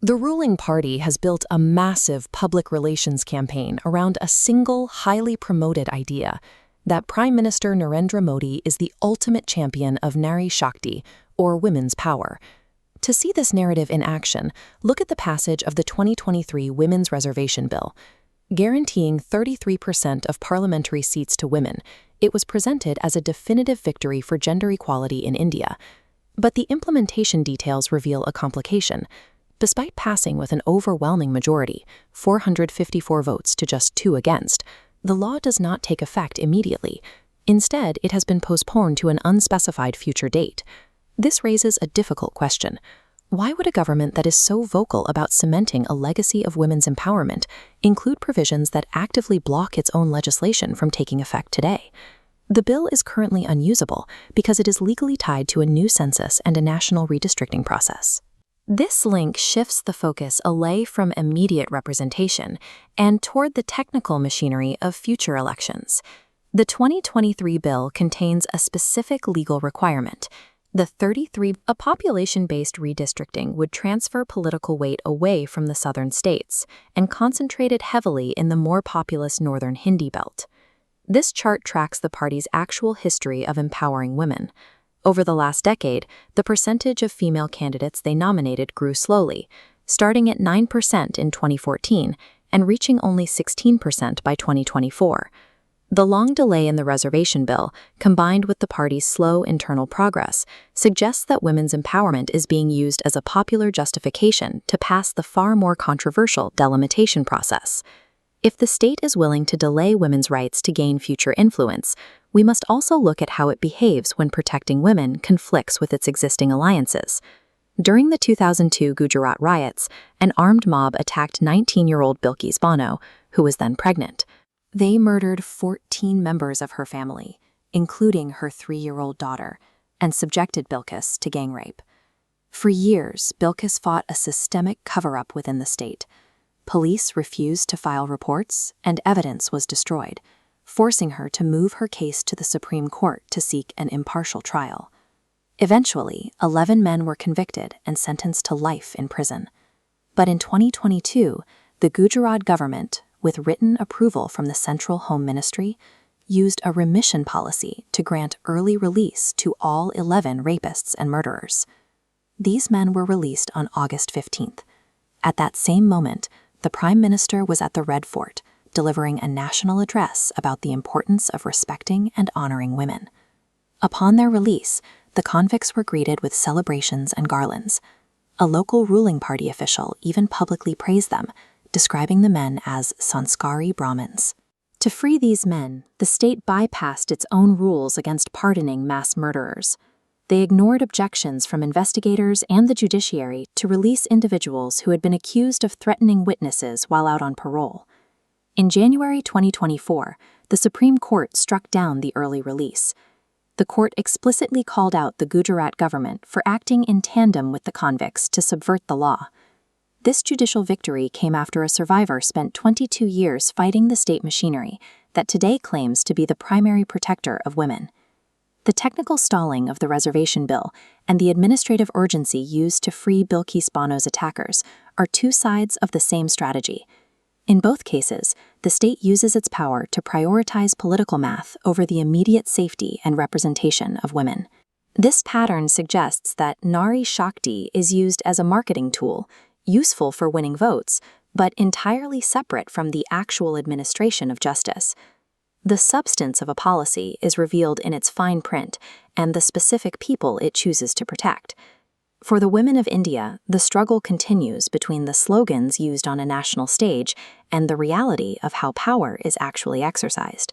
The ruling party has built a massive public relations campaign around a single, highly promoted idea that Prime Minister Narendra Modi is the ultimate champion of Nari Shakti, or women's power. To see this narrative in action, look at the passage of the 2023 Women's Reservation Bill. Guaranteeing 33% of parliamentary seats to women, it was presented as a definitive victory for gender equality in India. But the implementation details reveal a complication. Despite passing with an overwhelming majority, 454 votes to just 2 against, the law does not take effect immediately. Instead, it has been postponed to an unspecified future date. This raises a difficult question. Why would a government that is so vocal about cementing a legacy of women's empowerment include provisions that actively block its own legislation from taking effect today? The bill is currently unusable because it is legally tied to a new census and a national redistricting process. This link shifts the focus away from immediate representation and toward the technical machinery of future elections. The 2023 bill contains a specific legal requirement. A population-based redistricting would transfer political weight away from the southern states and concentrate it heavily in the more populous northern Hindi belt. This chart tracks the party's actual history of empowering women. Over the last decade, the percentage of female candidates they nominated grew slowly, starting at 9% in 2014 and reaching only 16% by 2024. The long delay in the reservation bill, combined with the party's slow internal progress, suggests that women's empowerment is being used as a popular justification to pass the far more controversial delimitation process. If the state is willing to delay women's rights to gain future influence, we must also look at how it behaves when protecting women conflicts with its existing alliances. During the 2002 Gujarat riots, an armed mob attacked 19-year-old Bilkis Bano, who was then pregnant. They murdered 14 members of her family, including her 3-year-old daughter, and subjected Bilkis to gang rape. For years, Bilkis fought a systemic cover-up within the state. Police refused to file reports, and evidence was destroyed, forcing her to move her case to the Supreme Court to seek an impartial trial. Eventually, 11 men were convicted and sentenced to life in prison. But in 2022, the Gujarat government, with written approval from the Central Home Ministry, used a remission policy to grant early release to all 11 rapists and murderers. These men were released on August 15th. At that same moment, the Prime Minister was at the Red Fort, delivering a national address about the importance of respecting and honoring women. Upon their release, the convicts were greeted with celebrations and garlands. A local ruling party official even publicly praised them, describing the men as sanskari Brahmins. To free these men, the state bypassed its own rules against pardoning mass murderers. They ignored objections from investigators and the judiciary to release individuals who had been accused of threatening witnesses while out on parole. In January 2024, the Supreme Court struck down the early release. The court explicitly called out the Gujarat government for acting in tandem with the convicts to subvert the law. This judicial victory came after a survivor spent 22 years fighting the state machinery that today claims to be the primary protector of women. The technical stalling of the reservation bill and the administrative urgency used to free Bilkis Bano's attackers are two sides of the same strategy. In both cases, the state uses its power to prioritize political math over the immediate safety and representation of women. This pattern suggests that Nari Shakti is used as a marketing tool, useful for winning votes, but entirely separate from the actual administration of justice. The substance of a policy is revealed in its fine print and the specific people it chooses to protect. For the women of India, the struggle continues between the slogans used on a national stage and the reality of how power is actually exercised.